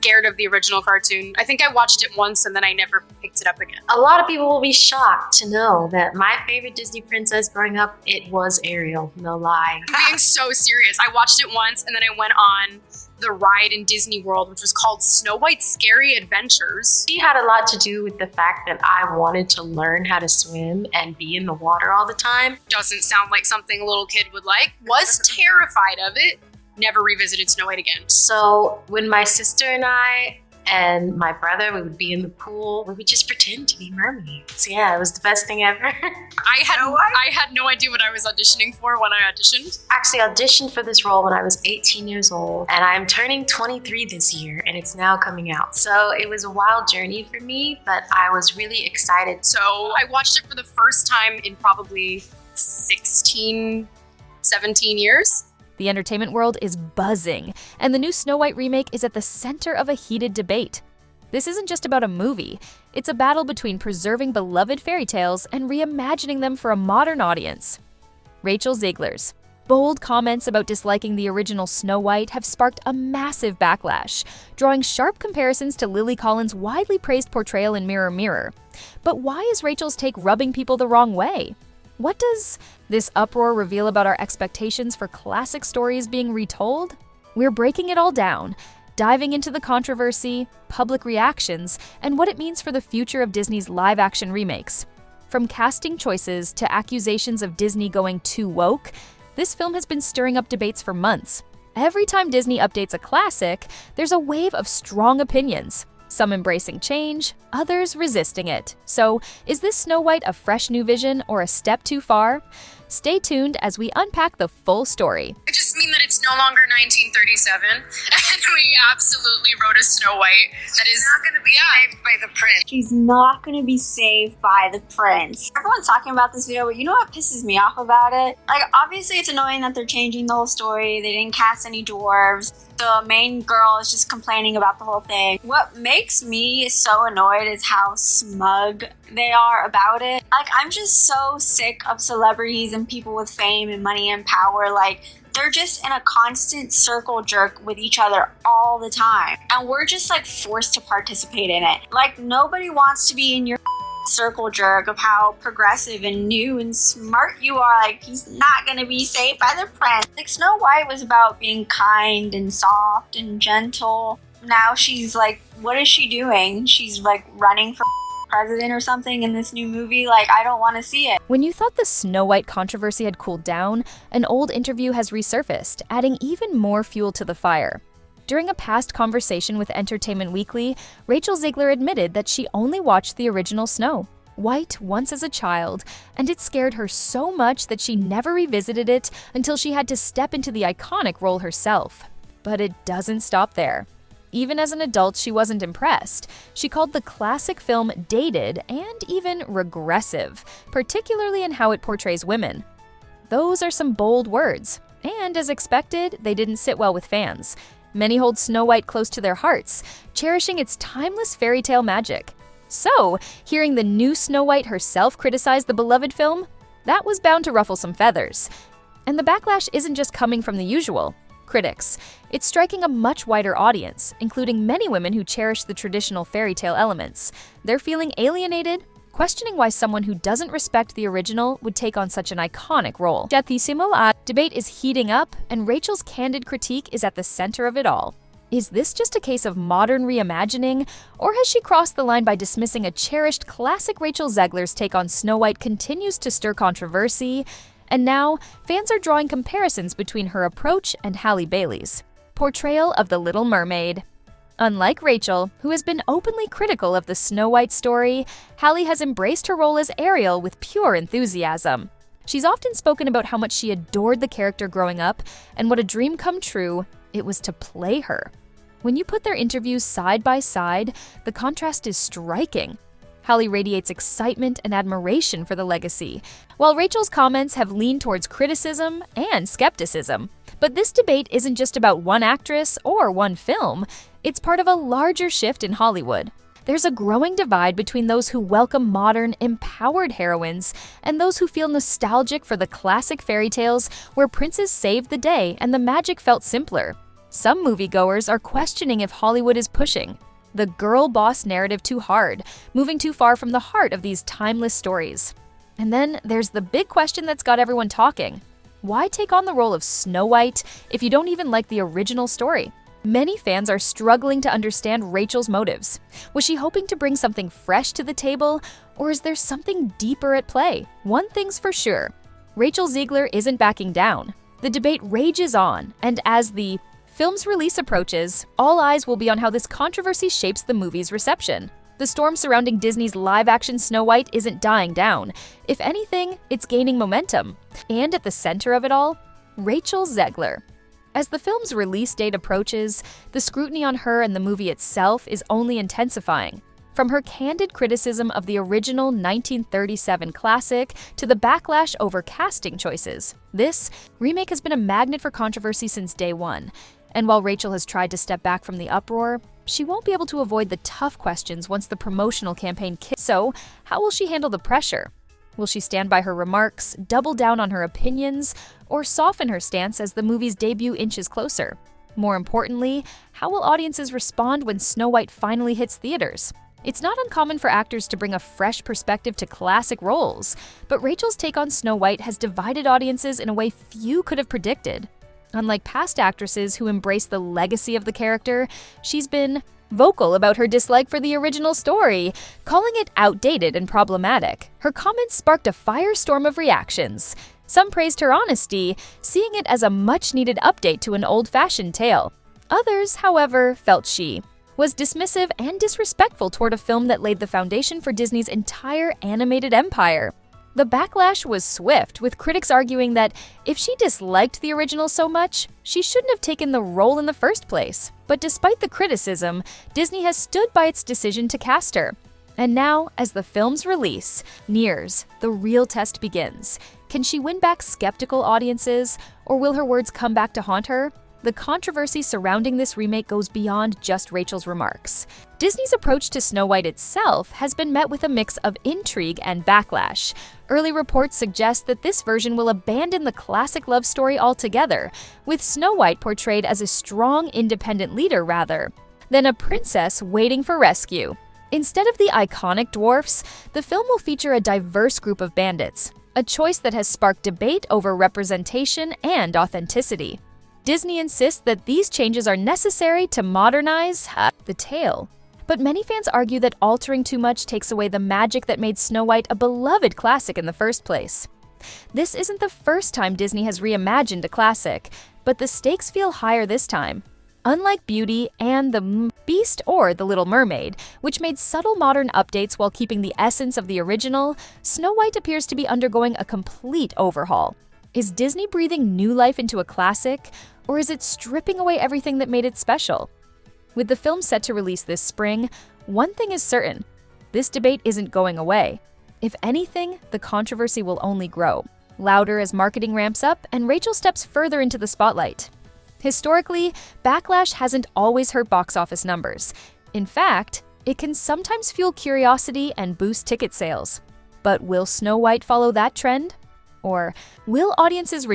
scared of the original cartoon. I think I watched it once and then I never picked it up again. A lot of people will be shocked to know that my favorite Disney princess growing up, it was Ariel, no lie. I'm being so serious. I watched it once and then I went on the ride in Disney World, which was called Snow White's Scary Adventures. She had a lot to do with the fact that I wanted to learn how to swim and be in the water all the time. Doesn't sound like something a little kid would like. Was terrified of it. Never revisited Snow White again. So when my sister and I and my brother, we would be in the pool, we would just pretend to be mermaids. Yeah, it was the best thing ever. I had no idea what I was auditioning for when I auditioned. Actually auditioned for this role when I was 18 years old, and I'm turning 23 this year, and it's now coming out. So it was a wild journey for me, but I was really excited. So I watched it for the first time in probably 16, 17 years. The entertainment world is buzzing, and the new Snow White remake is at the center of a heated debate. This isn't just about a movie, it's a battle between preserving beloved fairy tales and reimagining them for a modern audience. Rachel Zegler's bold comments about disliking the original Snow White have sparked a massive backlash, drawing sharp comparisons to Lily Collins' widely praised portrayal in Mirror Mirror. But why is Rachel's take rubbing people the wrong way? What does this uproar reveal about our expectations for classic stories being retold? We're breaking it all down, diving into the controversy, public reactions, and what it means for the future of Disney's live-action remakes. From casting choices to accusations of Disney going too woke, this film has been stirring up debates for months. Every time Disney updates a classic, there's a wave of strong opinions. Some embracing change, others resisting it. So, is this Snow White a fresh new vision or a step too far? Stay tuned as we unpack the full story. I just mean that it's no longer 1937, and we absolutely wrote a Snow White that is not going to be saved by the prince. She's not going to be saved by the prince. Everyone's talking about this video, but you know what pisses me off about it? Like, obviously it's annoying that they're changing the whole story. They didn't cast any dwarves. The main girl is just complaining about the whole thing. What makes me so annoyed is how smug they are about it. Like, I'm just so sick of celebrities and people with fame and money and power. Like, they're just in a constant circle jerk with each other all the time. And we're just like forced to participate in it. Like, nobody wants to be in your circle jerk of how progressive and new and smart you are. Like, he's not gonna be saved by the prince. Like, Snow White was about being kind and soft and gentle. Now she's like, what is she doing? She's like running for president or something in this new movie. Like, I don't want to see it. When you thought the Snow White controversy had cooled down, an old interview has resurfaced, adding even more fuel to the fire. During a past conversation with Entertainment Weekly, Rachel Zegler admitted that she only watched the original Snow White once as a child, and it scared her so much that she never revisited it until she had to step into the iconic role herself. But it doesn't stop there. Even as an adult, she wasn't impressed. She called the classic film dated and even regressive, particularly in how it portrays women. Those are some bold words, and as expected, they didn't sit well with fans. Many hold Snow White close to their hearts, cherishing its timeless fairy tale magic. So, hearing the new Snow White herself criticize the beloved film, that was bound to ruffle some feathers. And the backlash isn't just coming from the usual critics. It's striking a much wider audience, including many women who cherish the traditional fairy tale elements. They're feeling alienated, questioning why someone who doesn't respect the original would take on such an iconic role. Debate is heating up, and Rachel's candid critique is at the center of it all. Is this just a case of modern reimagining, or has she crossed the line by dismissing a cherished classic? Rachel Zegler's take on Snow White continues to stir controversy, and now fans are drawing comparisons between her approach and Halle Bailey's portrayal of the Little Mermaid. Unlike Rachel, who has been openly critical of the Snow White story, Halle has embraced her role as Ariel with pure enthusiasm. She's often spoken about how much she adored the character growing up, and what a dream come true it was to play her. When you put their interviews side by side, the contrast is striking. Halle radiates excitement and admiration for the legacy, while Rachel's comments have leaned towards criticism and skepticism. But this debate isn't just about one actress or one film, it's part of a larger shift in Hollywood. There's a growing divide between those who welcome modern, empowered heroines and those who feel nostalgic for the classic fairy tales where princes saved the day and the magic felt simpler. Some moviegoers are questioning if Hollywood is pushing the girl boss narrative too hard, moving too far from the heart of these timeless stories. And then there's the big question that's got everyone talking. Why take on the role of Snow White if you don't even like the original story? Many fans are struggling to understand Rachel's motives. Was she hoping to bring something fresh to the table, or is there something deeper at play? One thing's for sure, Rachel Zegler isn't backing down. The debate rages on, and as the film's release approaches, all eyes will be on how this controversy shapes the movie's reception. The storm surrounding Disney's live-action Snow White isn't dying down. If anything, it's gaining momentum. And at the center of it all, Rachel Zegler. As the film's release date approaches, the scrutiny on her and the movie itself is only intensifying. From her candid criticism of the original 1937 classic to the backlash over casting choices, this remake has been a magnet for controversy since day one. And while Rachel has tried to step back from the uproar, she won't be able to avoid the tough questions once the promotional campaign kicks. So, how will she handle the pressure? Will she stand by her remarks, double down on her opinions, or soften her stance as the movie's debut inches closer? More importantly, how will audiences respond when Snow White finally hits theaters? It's not uncommon for actors to bring a fresh perspective to classic roles, but Rachel's take on Snow White has divided audiences in a way few could have predicted. Unlike past actresses who embrace the legacy of the character, she's been vocal about her dislike for the original story, calling it outdated and problematic. Her comments sparked a firestorm of reactions. Some praised her honesty, seeing it as a much-needed update to an old-fashioned tale. Others, however, felt she was dismissive and disrespectful toward a film that laid the foundation for Disney's entire animated empire. The backlash was swift, with critics arguing that if she disliked the original so much, she shouldn't have taken the role in the first place. But despite the criticism, Disney has stood by its decision to cast her. And now, as the film's release nears, the real test begins. Can she win back skeptical audiences, or will her words come back to haunt her? The controversy surrounding this remake goes beyond just Rachel's remarks. Disney's approach to Snow White itself has been met with a mix of intrigue and backlash. Early reports suggest that this version will abandon the classic love story altogether, with Snow White portrayed as a strong, independent leader rather than a princess waiting for rescue. Instead of the iconic dwarfs, the film will feature a diverse group of bandits, a choice that has sparked debate over representation and authenticity. Disney insists that these changes are necessary to modernize the tale. But many fans argue that altering too much takes away the magic that made Snow White a beloved classic in the first place. This isn't the first time Disney has reimagined a classic, but the stakes feel higher this time. Unlike Beauty and the Beast or The Little Mermaid, which made subtle modern updates while keeping the essence of the original, Snow White appears to be undergoing a complete overhaul. Is Disney breathing new life into a classic, or is it stripping away everything that made it special? With the film set to release this spring, one thing is certain: this debate isn't going away. If anything, the controversy will only grow, louder as marketing ramps up and Rachel steps further into the spotlight. Historically, backlash hasn't always hurt box office numbers. In fact, it can sometimes fuel curiosity and boost ticket sales. But will Snow White follow that trend? Or will audiences